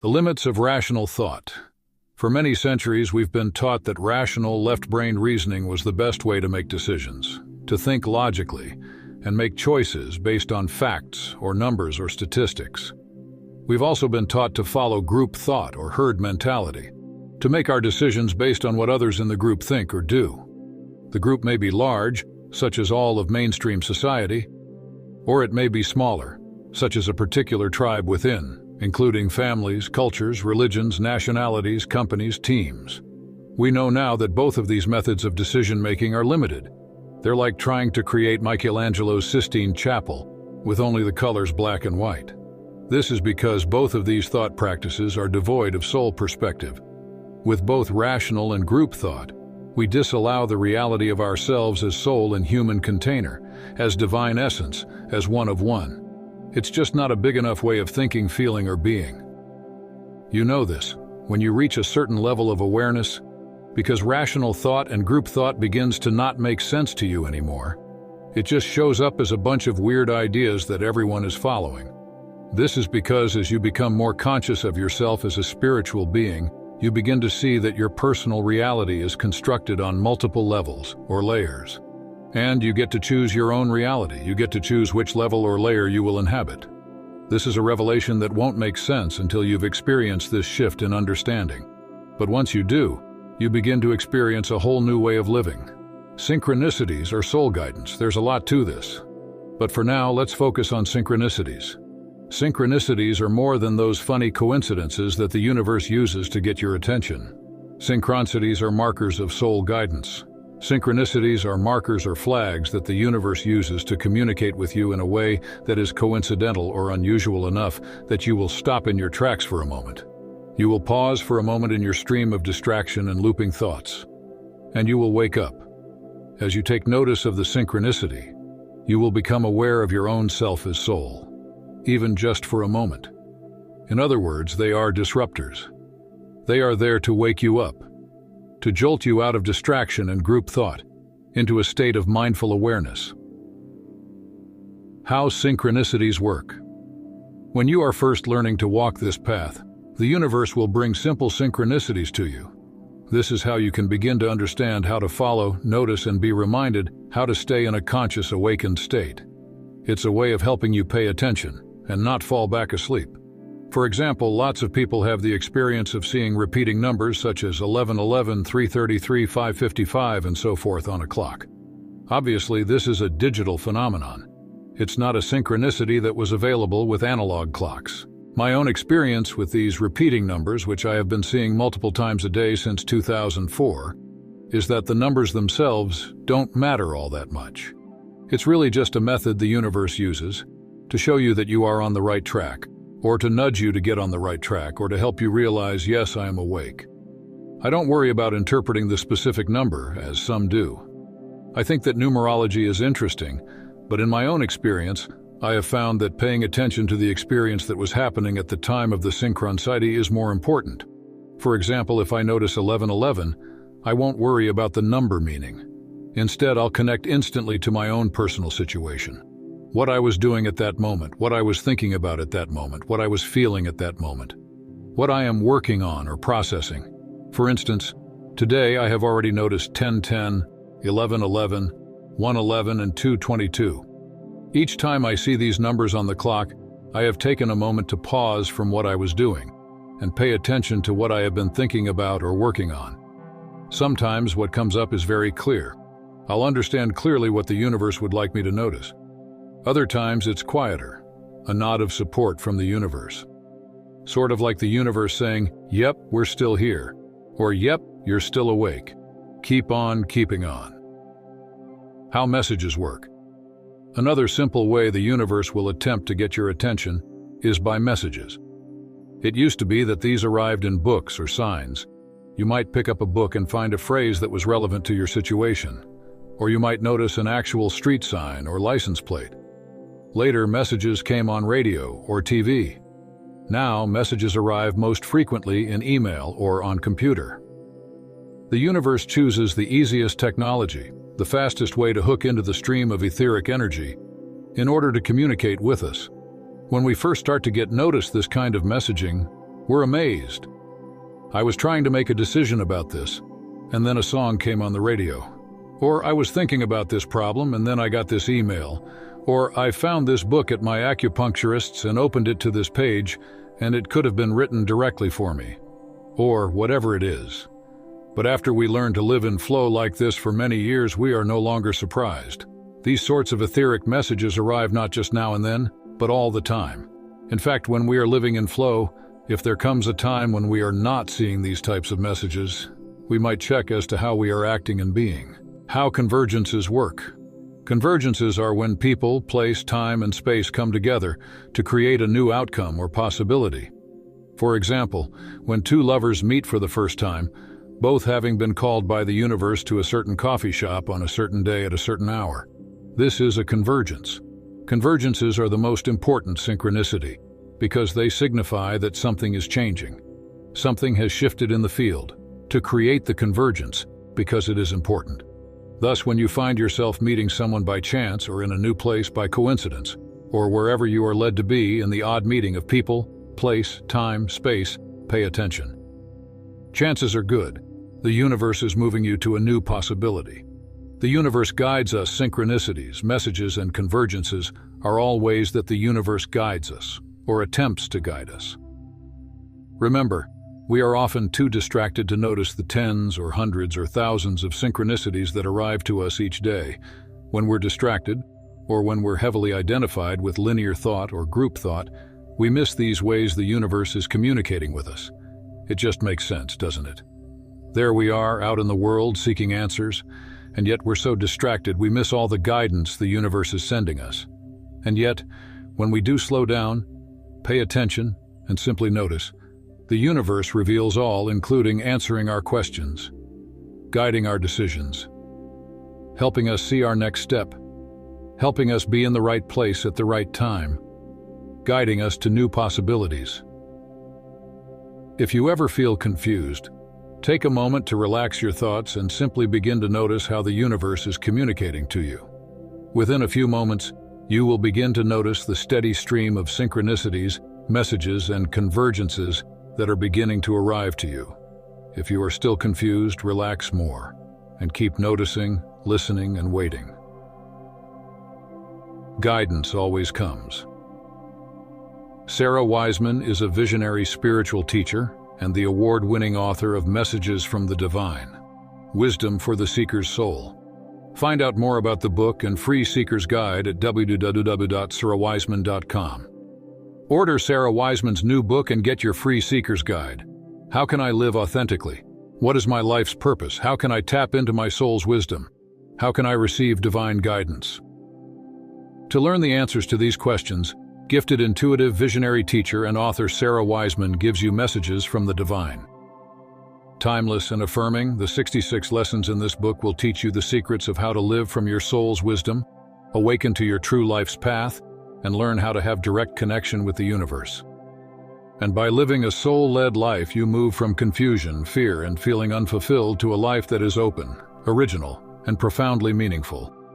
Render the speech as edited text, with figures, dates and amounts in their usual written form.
The limits of rational thought. For many centuries, we've been taught that rational, left-brained reasoning was the best way to make decisions, to think logically, and make choices based on facts or numbers or statistics. We've also been taught to follow group thought or herd mentality, to make our decisions based on what others in the group think or do. The group may be large, such as all of mainstream society, or it may be smaller, such as a particular tribe within, including families, cultures, religions, nationalities, companies, teams. We know now that both of these methods of decision-making are limited. They're like trying to create Michelangelo's Sistine Chapel with only the colors black and white. This is because both of these thought practices are devoid of soul perspective. With both rational and group thought, we disallow the reality of ourselves as soul and human container, as divine essence, as one of one. It's just not a big enough way of thinking, feeling, or being. You know this when you reach a certain level of awareness, because rational thought and group thought begins to not make sense to you anymore. It just shows up as a bunch of weird ideas that everyone is following. This is because as you become more conscious of yourself as a spiritual being, you begin to see that your personal reality is constructed on multiple levels or layers. And you get to choose your own reality. You get to choose which level or layer you will inhabit. This is a revelation that won't make sense until you've experienced this shift in understanding. But once you do, you begin to experience a whole new way of living. Synchronicities or soul guidance. There's a lot to this. But for now, let's focus on synchronicities. Synchronicities are more than those funny coincidences that the universe uses to get your attention. Synchronicities are markers of soul guidance. Synchronicities are markers or flags that the universe uses to communicate with you in a way that is coincidental or unusual enough that you will stop in your tracks for a moment. You will pause for a moment in your stream of distraction and looping thoughts, and you will wake up. As you take notice of the synchronicity, you will become aware of your own self as soul, even just for a moment. In other words, they are disruptors. They are there to wake you up, to jolt you out of distraction and group thought into a state of mindful awareness. How synchronicities work. When you are first learning to walk this path, the universe will bring simple synchronicities to you. This is how you can begin to understand how to follow, notice, and be reminded how to stay in a conscious, awakened state. It's a way of helping you pay attention and not fall back asleep. For example, lots of people have the experience of seeing repeating numbers such as 1111, 333, 555, and so forth on a clock. Obviously, this is a digital phenomenon. It's not a synchronicity that was available with analog clocks. My own experience with these repeating numbers, which I have been seeing multiple times a day since 2004, is that the numbers themselves don't matter all that much. It's really just a method the universe uses to show you that you are on the right track, or to nudge you to get on the right track, or to help you realize, yes, I am awake. I don't worry about interpreting the specific number, as some do. I think that numerology is interesting, but in my own experience, I have found that paying attention to the experience that was happening at the time of the synchronicity is more important. For example, if I notice 1111, I won't worry about the number meaning. Instead, I'll connect instantly to my own personal situation. What I was doing at that moment, what I was thinking about at that moment, what I was feeling at that moment, what I am working on or processing. For instance, today I have already noticed 1010, 1111, 111, and 222. Each time I see these numbers on the clock, I have taken a moment to pause from what I was doing and pay attention to what I have been thinking about or working on. Sometimes what comes up is very clear. I'll understand clearly what the universe would like me to notice. Other times it's quieter, a nod of support from the universe. Sort of like the universe saying, yep, we're still here, or yep, you're still awake. Keep on keeping on. How messages work. Another simple way the universe will attempt to get your attention is by messages. It used to be that these arrived in books or signs. You might pick up a book and find a phrase that was relevant to your situation, or you might notice an actual street sign or license plate. Later, messages came on radio or TV. Now, messages arrive most frequently in email or on computer. The universe chooses the easiest technology, the fastest way to hook into the stream of etheric energy, in order to communicate with us. When we first start to get noticed this kind of messaging, We're amazed. I was trying to make a decision about this, and then a song came on the radio. Or I was thinking about this problem, and then I got this email. Or I found this book at my acupuncturist's and opened it to this page, and it could have been written directly for me. Or whatever it is. But after we learn to live in flow like this for many years, we are no longer surprised. These sorts of etheric messages arrive not just now and then, but all the time. In fact, when we are living in flow, if there comes a time when we are not seeing these types of messages, we might check as to how we are acting and being. How convergences work. Convergences are when people, place, time, and space come together to create a new outcome or possibility. For example, when two lovers meet for the first time, both having been called by the universe to a certain coffee shop on a certain day at a certain hour. This is a convergence. Convergences are the most important synchronicity because they signify that something is changing. Something has shifted in the field to create the convergence because it is important. Thus, when you find yourself meeting someone by chance or in a new place by coincidence, or wherever you are led to be in the odd meeting of people, place, time, space, pay attention. Chances are good. The universe is moving you to a new possibility. The universe guides us. Synchronicities, messages, and convergences are all ways that the universe guides us, or attempts to guide us. Remember, we are often too distracted to notice the tens or hundreds or thousands of synchronicities that arrive to us each day. When we're distracted, or when we're heavily identified with linear thought or group thought, we miss these ways the universe is communicating with us. It just makes sense, doesn't it? There we are, out in the world, seeking answers, and yet we're so distracted we miss all the guidance the universe is sending us. And yet, when we do slow down, pay attention, and simply notice, the universe reveals all, including answering our questions, guiding our decisions, helping us see our next step, helping us be in the right place at the right time, guiding us to new possibilities. If you ever feel confused, take a moment to relax your thoughts and simply begin to notice how the universe is communicating to you. Within a few moments, you will begin to notice the steady stream of synchronicities, messages, and convergences that are beginning to arrive to you. If you are still confused, relax more and keep noticing, listening, and waiting. Guidance always comes. Sarah Wiseman is a visionary spiritual teacher and the award-winning author of Messages from the Divine, Wisdom for the Seeker's Soul. Find out more about the book and free Seeker's Guide at www.sarahwiseman.com. Order Sarah Wiseman's new book and get your free Seeker's Guide. How can I live authentically? What is my life's purpose? How can I tap into my soul's wisdom? How can I receive divine guidance? To learn the answers to these questions, gifted intuitive visionary teacher and author Sarah Wiseman gives you messages from the divine. Timeless and affirming, the 66 lessons in this book will teach you the secrets of how to live from your soul's wisdom, awaken to your true life's path, and learn how to have direct connection with the universe. And by living a soul-led life, you move from confusion, fear, and feeling unfulfilled to a life that is open, original, and profoundly meaningful.